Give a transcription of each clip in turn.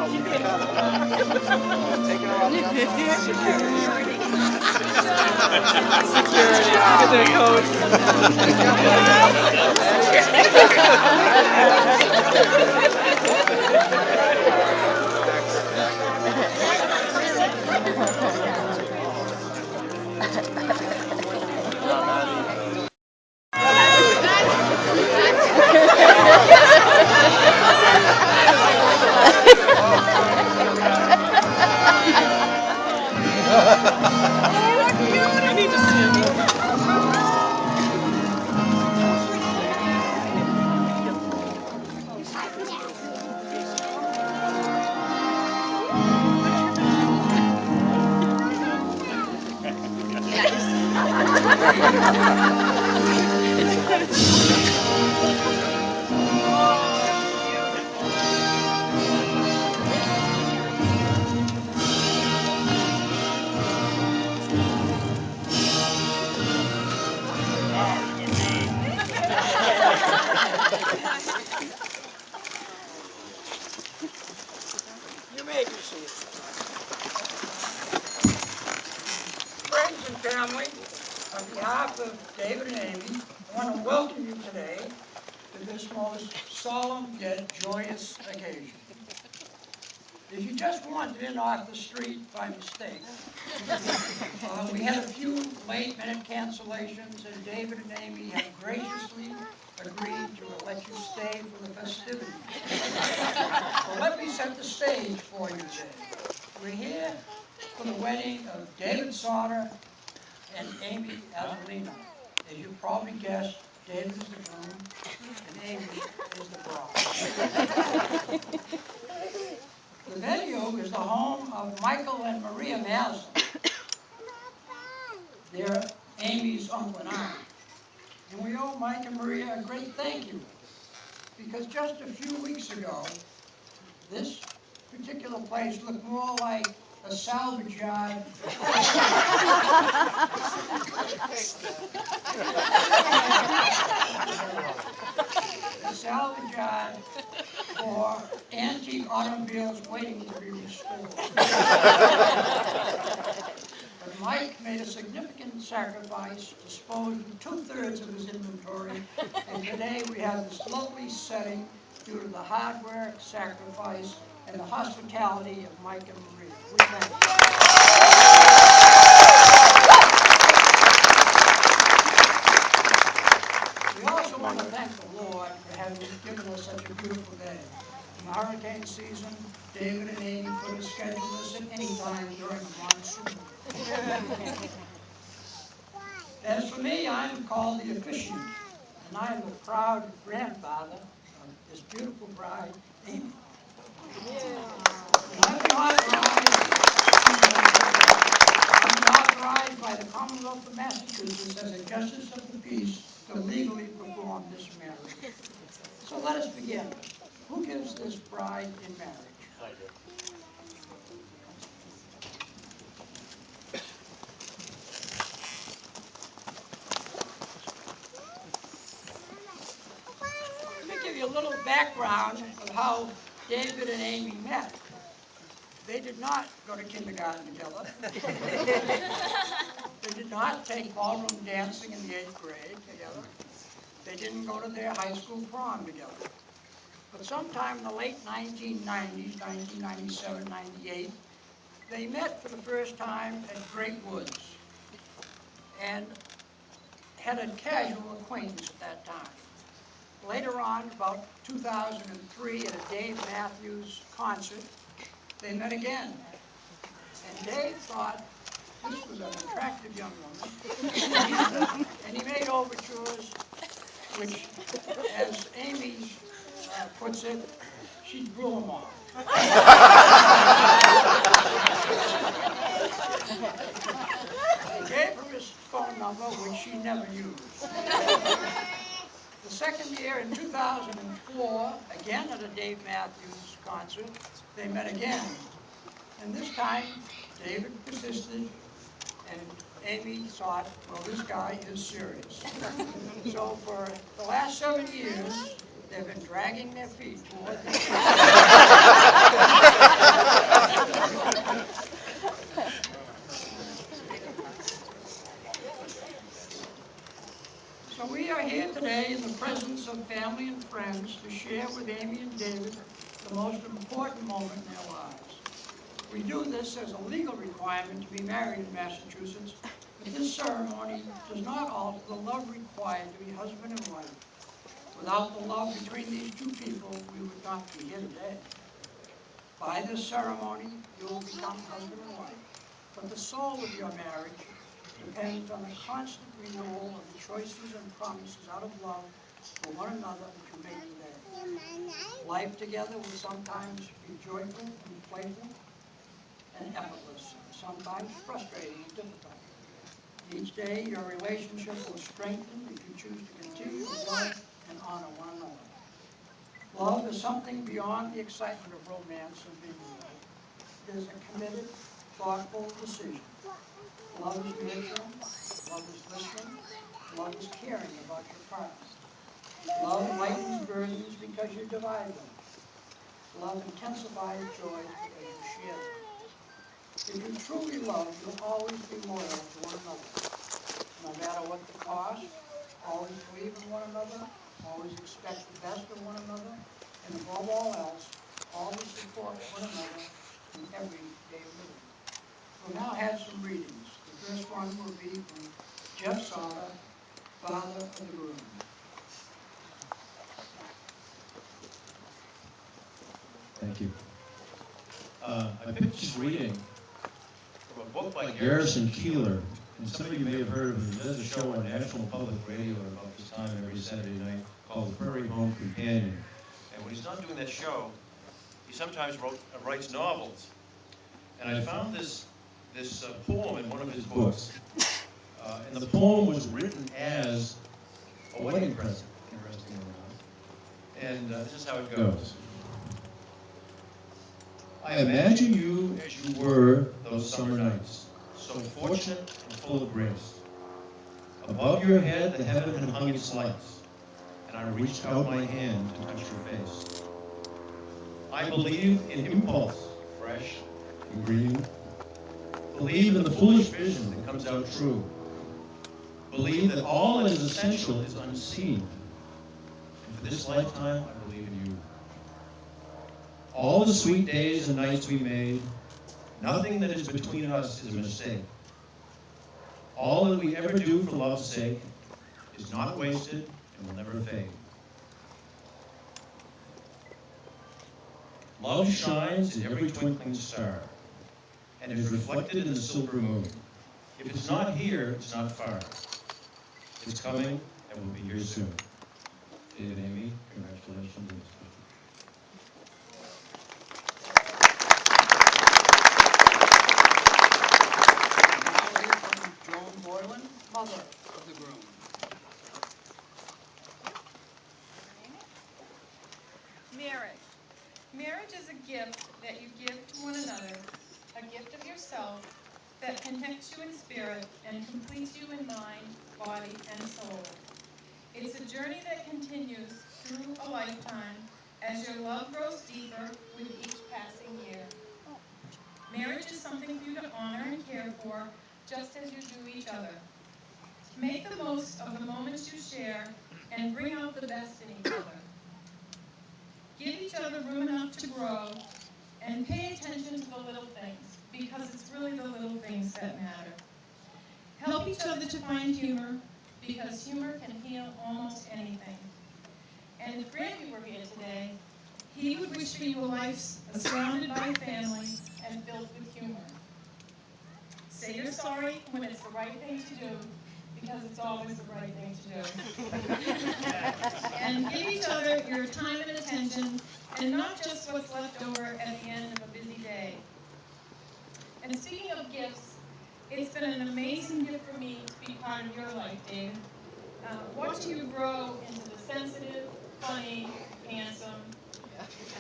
Taking her on the outside. Security. Look at their coat. You need to see him. You may be seated. Friends and family, on behalf of David and Amy, I want to welcome you today to this most solemn yet joyous occasion. If you just wandered in off the street by mistake, we had a few late-minute cancellations, and David and Amy have graciously agreed to let you stay for the festivities. So let me set the stage for you today. We're here for the wedding of David Sauter and Aimee Azzolina. As you probably guessed, David is the groom and Aimee is the bride. The venue is the home of Michael and Maria Maslin. They're Aimee's uncle and aunt. And we owe Mike and Maria a great thank you, because just a few weeks ago, this particular place looked more like a salvage yard. A salvage yard for antique automobiles waiting to be restored. But Mike made a significant sacrifice, disposed of 2/3 of his inventory, and today we have this lovely setting due to the hard work, sacrifice, and the hospitality of Mike and Maria. We thank you. We also want to thank the Lord for having given us such a beautiful day. In the hurricane season, David and Aimee could have scheduled us at any time during the monsoon. As for me, I am called the officiant, and I am the proud grandfather of this beautiful bride, Aimee. And I've been authorized by the Commonwealth of Massachusetts as a Justice of the Peace to legally perform this marriage. So let us begin. Who gives this bride in marriage? I do. Let me give you a little background of how David and Aimee met. They did not go to kindergarten together. They did not take ballroom dancing in the 8th grade together. They didn't go to their high school prom together. But sometime in the late 1990s, 1997, 98, they met for the first time at Great Woods and had a casual acquaintance at that time. Later on, about 2003, at a Dave Matthews concert, they met again. And Dave thought this was an attractive young woman, and he made overtures, which, as Aimee puts it, she blew him off. He gave her his phone number, which she never used. The second year, in 2004, again at a Dave Matthews concert, they met again. And this time, David persisted, and Aimee thought, well, this guy is serious. So for the last 7 years, they've been dragging their feet toward the So we are here today in the presence of family and friends to share with Aimee and David the most important moment in their lives. We do this as a legal requirement to be married in Massachusetts, but this ceremony does not alter the love required to be husband and wife. Without the love between these two people, we would not be here today. By this ceremony, you will become husband and wife, but the soul of your marriage depends on the constant renewal of the choices and promises out of love for one another that you make today. Life together will sometimes be joyful and playful and effortless, and sometimes frustrating and difficult. Each day, your relationship will strengthen if you choose to continue to love and honor one another. Love is something beyond the excitement of romance and being in love. It is a committed, thoughtful decision. Love is nurturing, love is listening, love is caring about your partner. Love lightens burdens because you divide them. Love intensifies joys because you share them. If you truly love, you'll always be loyal to one another. No matter what the cost, always believe in one another, always expect the best of one another, and above all else, always support one another in everyday living. We'll now have some readings. The first one will be from Jeff Sauter, father of the groom. Thank you. I picked this reading from a book by Garrison Keillor, and some of you may have heard of him. He does a show on National Public Radio at about this time every Saturday night called The Prairie Home Companion. And when he's not doing that show, he sometimes writes novels. And I found this poem in one of his books, and the poem was written as a wedding present, interestingly enough. And this is how it goes. I imagine you as you were those summer nights, so fortunate and full of grace. Above your head the heaven had hung its lights, and I reached out my hand to touch your face. I believe in impulse, fresh and green. Believe in the foolish vision that comes out true. Believe that all that is essential is unseen. And for this lifetime, I believe in you. All the sweet days and nights we made, nothing that is between us is a mistake. All that we ever do for love's sake is not wasted and will never fade. Love shines in every twinkling star and is reflected in the silver moon. If it's not here, it's not far. It's coming and will be here soon. David, Aimee, congratulations. Now we'll hear from Joan Boylan, mother of the groom. Marriage. Marriage is a gift that you give to one another, a gift of yourself that connects you in spirit and completes you in mind, body, and soul. It's a journey that continues through a lifetime as your love grows deeper with each passing year. Marriage is something for you to honor and care for, just as you do each other. Make the most of the moments you share and bring out the best in each other. Give each other room enough to grow and pay attention to the little things, because it's really the little things that matter. Help each other to find humor, because humor can heal almost anything. And if Granby were here today, he would wish for you a life surrounded by family and filled with humor. Say you're sorry when it's the right thing to do, because it's always the right thing to do. And give each other your time and attention, and not just what's left over at the end of a busy day. And speaking of gifts, it's been an amazing gift for me to be part of your life, David. Watching you grow into the sensitive, funny, handsome,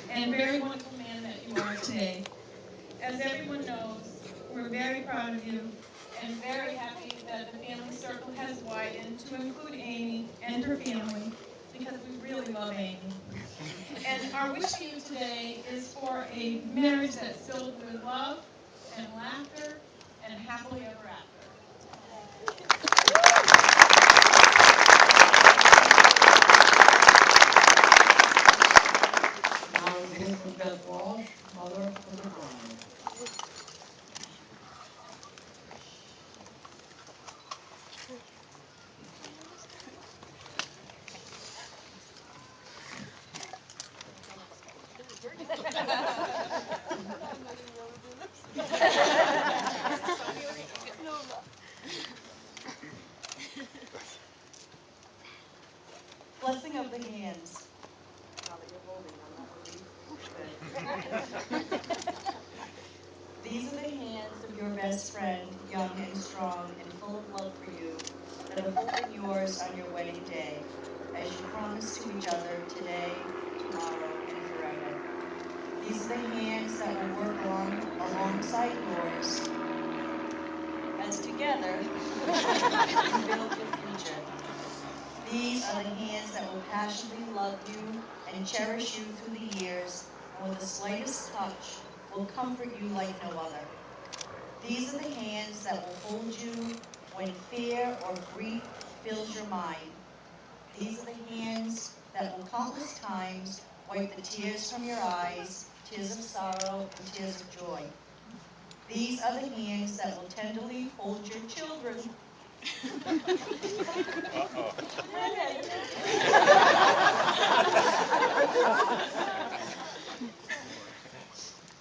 and very wonderful man that you are today. As everyone knows, we're very proud of you and very happy that the family circle has widened to include Aimee and her family, because we really love Aimee. And our wish for you today is for a marriage that's filled with love and laughter and happily ever after. Now we'll hear from Beth Walsh, mother of the bride. Blessing of the hands. Now that you're holding them, that would be good. These are the hands of your best friend, young and strong and full of love for you, that are holding yours on your wedding day, as you promise to each other today, tomorrow, and forever. These are the hands that will work alongside yours, as together you build your future. These are the hands that will passionately love you and cherish you through the years, and with the slightest touch will comfort you like no other. These are the hands that will hold you when fear or grief fills your mind. These are the hands that will countless times wipe the tears from your eyes, tears of sorrow and tears of joy. These are the hands that will tenderly hold your children.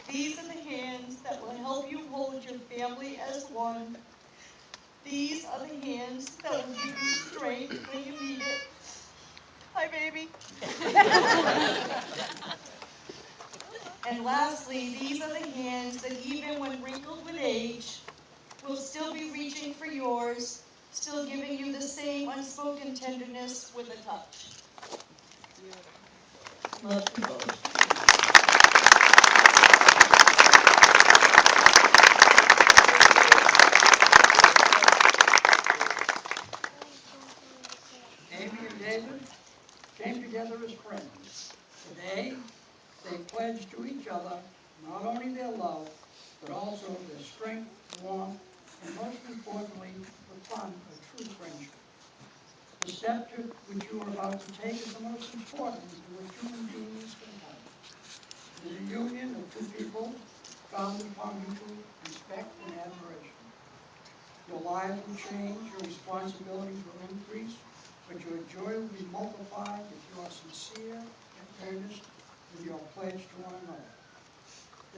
These are the hands that will help you hold your family as one. These are the hands that will give you strength when you need it. Hi, baby. And lastly, these are the hands that even when wrinkled with age, will still be reaching for yours, still giving you the same unspoken tenderness with a touch. Love to both. Aimee and David came together as friends. Today, they pledge to each other not only their love, but also their strength, warmth, and most importantly, the fun of true friendship. The step which you are about to take is the most important in which human beings can have. It is a union of two people founded upon mutual respect and admiration. Your lives will change, your responsibilities will increase, but your joy will be multiplied if you are sincere and earnest with your pledge to one another.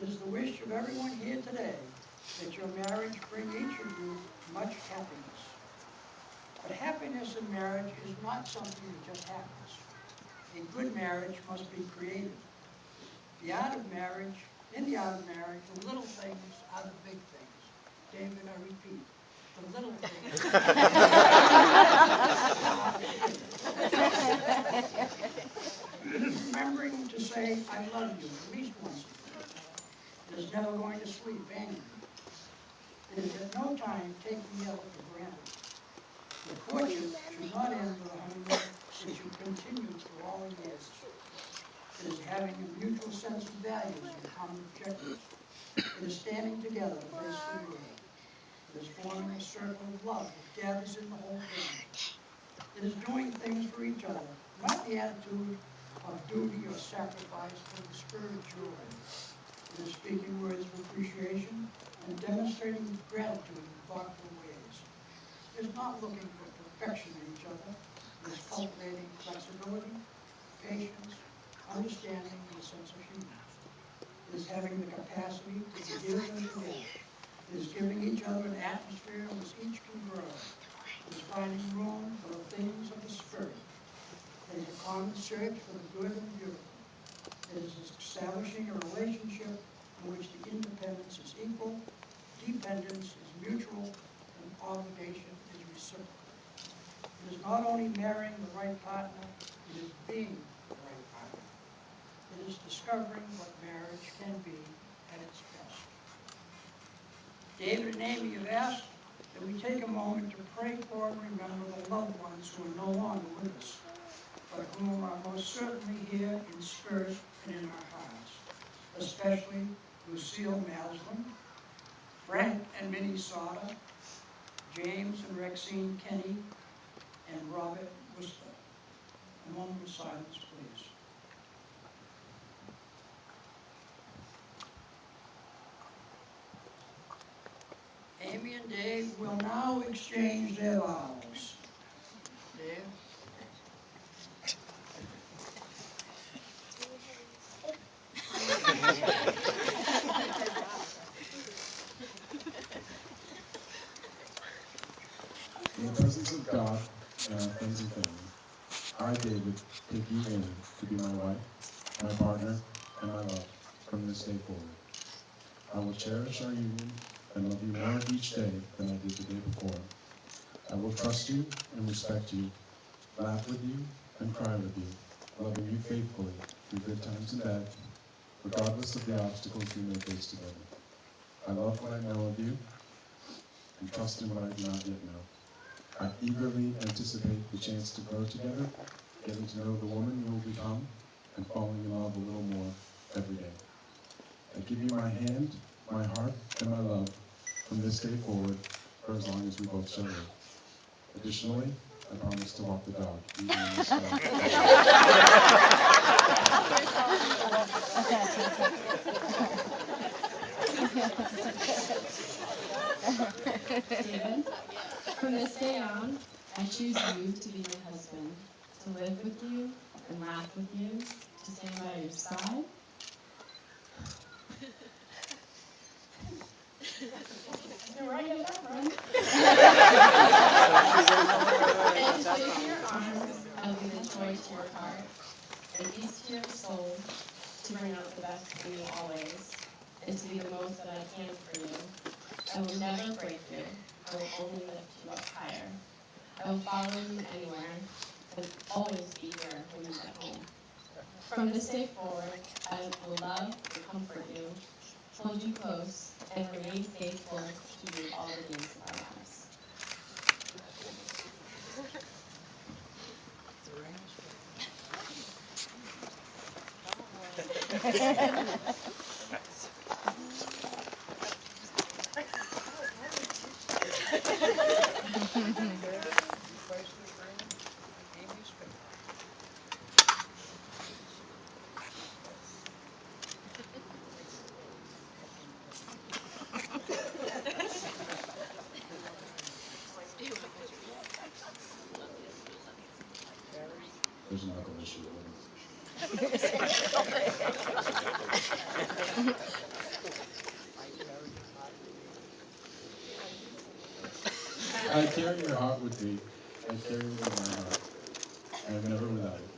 It is the wish of everyone here today that your marriage bring each of you much happiness. But happiness in marriage is not something that just happens. A good marriage must be created. The art of marriage, in the art of marriage, the little things are the big things. David, I repeat, the little things are the big things. Remembering to say, I love you, at least once a day. It is never going to sleep angry. It is at no time taking the other for granted. The courtship should not end with a honeymoon. It should continue through all the years. It is having a mutual sense of values and common objectives. It is standing together to face the world. It is forming a circle of love that gathers in the whole family. It is doing things for each other, not the attitude of duty or sacrifice, but the spirit of joy. It is speaking words of appreciation and demonstrating gratitude in thoughtful ways. It is not looking for perfection in each other. It is cultivating flexibility, patience, understanding, and a sense of humor. It is having the capacity to forgive and forget. It is giving each other an atmosphere in which each can grow. It is finding room for the things of the spirit. It is a common search for the good and the beautiful. It is establishing a relationship in which the independence is equal, dependence is mutual, and obligation is reciprocal. It is not only marrying the right partner, it is being the right partner. It is discovering what marriage can be at its best. David and Aimee have asked that we take a moment to pray for and remember the loved ones who are no longer with us. but whom are most certainly here in spirit and in our hearts, especially Lucille Maslin, Frank and Minnie Sauter, James and Rexine Kenny, and Robert Worcester. A moment of silence, please. Aimee and Dave will now exchange their vows. Dave? In the presence of God and our friends and family, I, David, take you, Amy, to be my wife, my partner, and my love from this day forward. I will cherish our union and love you more each day than I did the day before. I will trust you and respect you, laugh with you and cry with you, loving you faithfully through good times and bad, regardless of the obstacles we may face together. I love what I know of you and trust in what I do not yet know. I eagerly anticipate the chance to grow together, getting to know the woman you will become, and falling in love a little more every day. I give you my hand, my heart, and my love from this day forward for as long as we both shall live. Additionally, I promise to walk the dog, even in this dog. David, from this day on, I choose you to be my husband, to live with you and laugh with you, to stand by your side. Where I get that from? And to shape your arms, I'll be the joy to your heart, an ease to your soul, to bring out the best in you always, and to be the most that I can for you. I will never break you. I will only lift you up higher. I will follow you anywhere and always be here when you get home. From this day forward, I will love and comfort you, hold you close, and remain faithful to you all the days of our lives. David, you place this ring on Aimee's finger. Carrie? There's a knuckle issue with it. I carry your heart with me. I carry your heart with me. I carry it in my heart. I am never without it.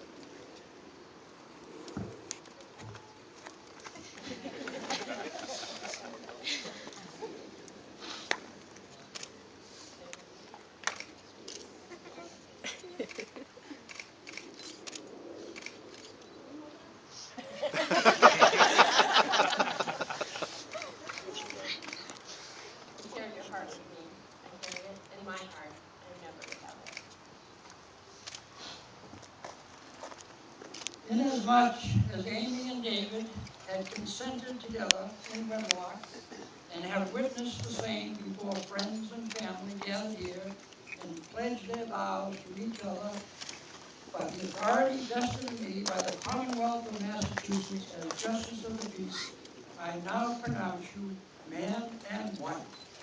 You carry your heart with me. I carry it in my heart. I am never without it. Inasmuch as Aimee and David had consented together in wedlock and have witnessed the same before friends and family gathered here and pledged their vows to each other by the authority vested in me by the Commonwealth of Massachusetts as Justice of the Peace, I now pronounce you man and wife.